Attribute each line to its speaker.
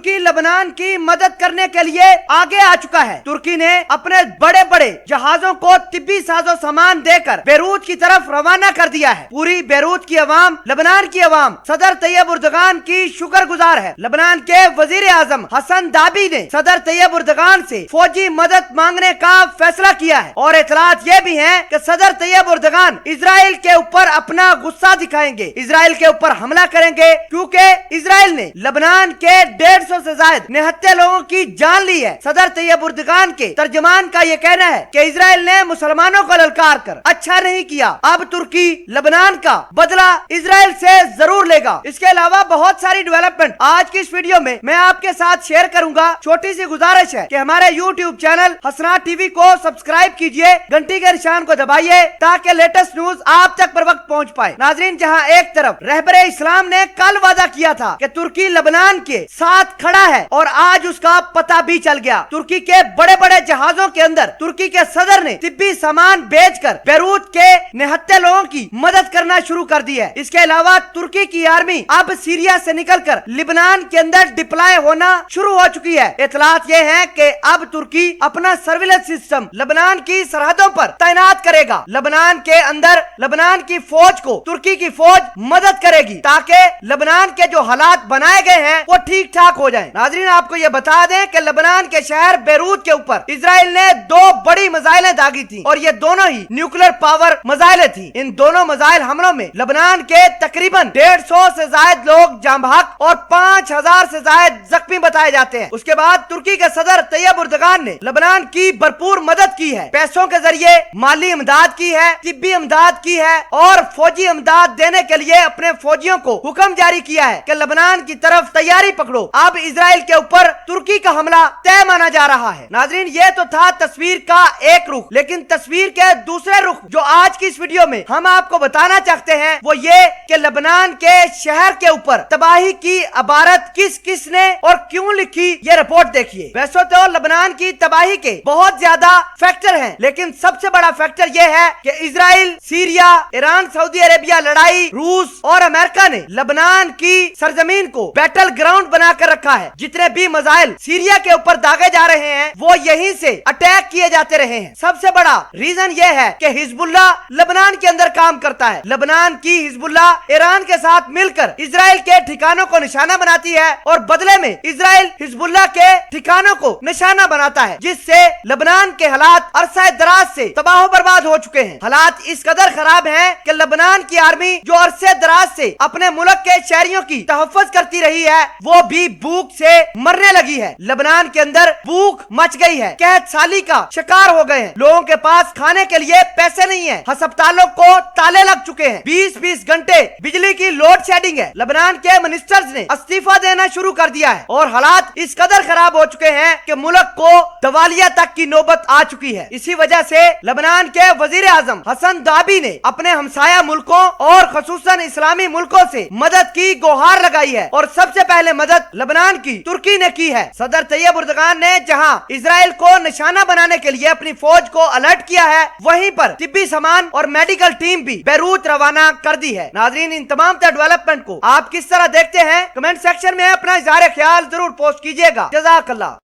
Speaker 1: ترکی لبنان کی مدد کرنے کے لیے آگے آ چکا ہے۔ ترکی نے اپنے بڑے بڑے جہازوں کو طبی ساز و سامان دے کر بیروت کی طرف روانہ کر دیا ہے۔ پوری بیروت کی عوام، لبنان کی عوام صدر طیب اردغان کی شکر گزار ہے۔ لبنان کے وزیر اعظم حسن دابی نے صدر طیب اردغان سے فوجی مدد مانگنے کا فیصلہ کیا ہے، اور اطلاعات یہ بھی ہیں کہ صدر طیب اردغان اسرائیل کے اوپر اپنا غصہ دکھائیں گے، اسرائیل کے اوپر حملہ کریں گے، کیونکہ اسرائیل نے لبنان کے 150 سے زائد نہتے لوگوں کی جان لی ہے۔ صدر طیب اردغان کے ترجمان کا یہ کہنا ہے کہ اسرائیل نے مسلمانوں کو للکار کر اچھا نہیں کیا، اب ترکی لبنان کا بدلہ اسرائیل سے ضرور لے گا۔ اس کے علاوہ بہت ساری ڈیولپمنٹ آج کی اس ویڈیو میں آپ کے ساتھ شیئر کروں گا۔ چھوٹی سی گزارش ہے کہ ہمارے یوٹیوب چینل حسنات ٹی وی کو سبسکرائب کیجئے، گھنٹی کے نشان کو دبائیے تاکہ لیٹسٹ نیوز آپ تک پر وقت پہنچ پائے۔ ناظرین، جہاں ایک طرف رہبر اسلام نے کل وعدہ کیا تھا کہ ترکی لبنان کے ساتھ کھڑا ہے، اور آج اس کا پتہ بھی چل گیا۔ ترکی کے بڑے بڑے جہازوں کے اندر ترکی کے صدر نے طبی سامان بیچ کر بیروت کے نہتے لوگوں کی مدد کرنا شروع کر دی ہے۔ اس کے علاوہ ترکی کی آرمی اب سیریا سے نکل کر لبنان کے اندر ڈپلائے ہونا شروع ہو چکی ہے۔ اطلاعات یہ ہیں کہ اب ترکی اپنا سرویلنس سسٹم لبنان کی سرحدوں پر تعینات کرے گا۔ لبنان کے اندر لبنان کی فوج کو ترکی کی فوج مدد کرے گی تاکہ لبنان کے جو حالات بنائے گئے ہیں وہ ٹھیک ٹھاک ہو جائیں۔ ناظرین، آپ کو یہ بتا دیں کہ لبنان کے شہر بیروت کے اوپر اسرائیل نے 2 بڑی میزائلیں داغی تھیں، اور یہ دونوں ہی نیوکلیر پاور میزائلیں تھیں۔ ان دونوں میزائل حملوں میں لبنان کے تقریباً 150 سے زائد لوگ جاں بحق اور 5000 سے زائد زخمی بتائے جاتے ہیں۔ اس کے بعد ترکی کے صدر طیب اردغان نے لبنان کی بھرپور مدد کی ہے، پیسوں کے ذریعے مالی امداد کی ہے، طبی امداد کی ہے، اور فوجی امداد دینے کے لیے اپنے فوجیوں کو حکم جاری کیا ہے کہ لبنان کی طرف تیاری پکڑو۔ اب اسرائیل کے اوپر ترکی کا حملہ طے مانا جا رہا ہے۔ ناظرین، یہ تو تھا تصویر کا ایک رخ، لیکن تصویر کے دوسرے رخ جو آج کی اس ویڈیو میں ہم آپ کو بتانا چاہتے ہیں وہ یہ کہ لبنان کے شہر کے اوپر تباہی کی عبارت کس نے اور کیوں لکھی، یہ رپورٹ دیکھیے۔ ویسے تو لبنان کی تباہی کے بہت زیادہ فیکٹر ہیں، لیکن سب سے بڑا فیکٹر یہ ہے کہ اسرائیل، سیریا، ایران، سعودی عربیہ لڑائی، روس اور امریکہ نے لبنان کی سرزمین کو بیٹل گراؤنڈ بنا کر رکھا ہے۔ جتنے بھی میزائل سیریا کے اوپر داغے جا رہے ہیں وہ یہیں سے اٹیک کیے جاتے رہے ہیں۔ سب سے بڑا ریزن یہ ہے کہ حزب اللہ لبنان کے اندر کام کرتا ہے۔ لبنان کی حزب اللہ ایران کے ساتھ مل کر اسرائیل کے ٹھکانوں کو نشانہ بناتی ہے، اور بدلے میں اسرائیل حزب اللہ کے ٹھکانوں کو نشانہ بناتا ہے، جس سے لبنان کے حالات عرصہ دراز سے تباہ و برباد ہو چکے ہیں۔ حالات اس قدر خراب ہیں کہ لبنان کی آرمی جو عرصے دراز سے اپنے ملک کے شہریوں کی تحفظ کرتی رہی ہے وہ بھی بھوک سے مرنے لگی ہے۔ لبنان کے اندر بھوک مچ گئی ہے، قحط سالی کا شکار ہو گئے ہیں، لوگوں کے پاس کھانے کے لیے پیسے نہیں ہیں، ہسپتالوں کو تالے لگ چکے ہیں، 20-20 گھنٹے بجلی کی لوڈ شیڈنگ ہے۔ لبنان کے منسٹرز نے استعفیٰ دینا شروع کر دیا ہے، اور حالات اس قدر خراب ہو چکے ہیں کہ ملک کو دیوالیہ تک کی نوبت آ چکی ہے۔ اسی وجہ سے لبنان کے وزیر اعظم حسن دابی نے اپنے ہمسایہ ملکوں اور خصوصاً اسلامی ملکوں سے مدد کی گوہار لگائی ہے، اور سب سے پہلے مدد لبنان کی ترکی نے کی ہے۔ صدر طیب اردغان نے جہاں اسرائیل کو نشانہ بنانے کے لیے اپنی فوج کو الرٹ کیا ہے، وہیں پر طبی سامان اور میڈیکل ٹیم بھی بیروت روانہ کر دی ہے۔ ناظرین، ان تمام ڈیولپمنٹ کو آپ کس طرح دیکھتے ہیں؟ کمنٹ سیکشن میں اپنا اظہار خیال ضرور پوسٹ کیجئے گا۔ جزاک اللہ۔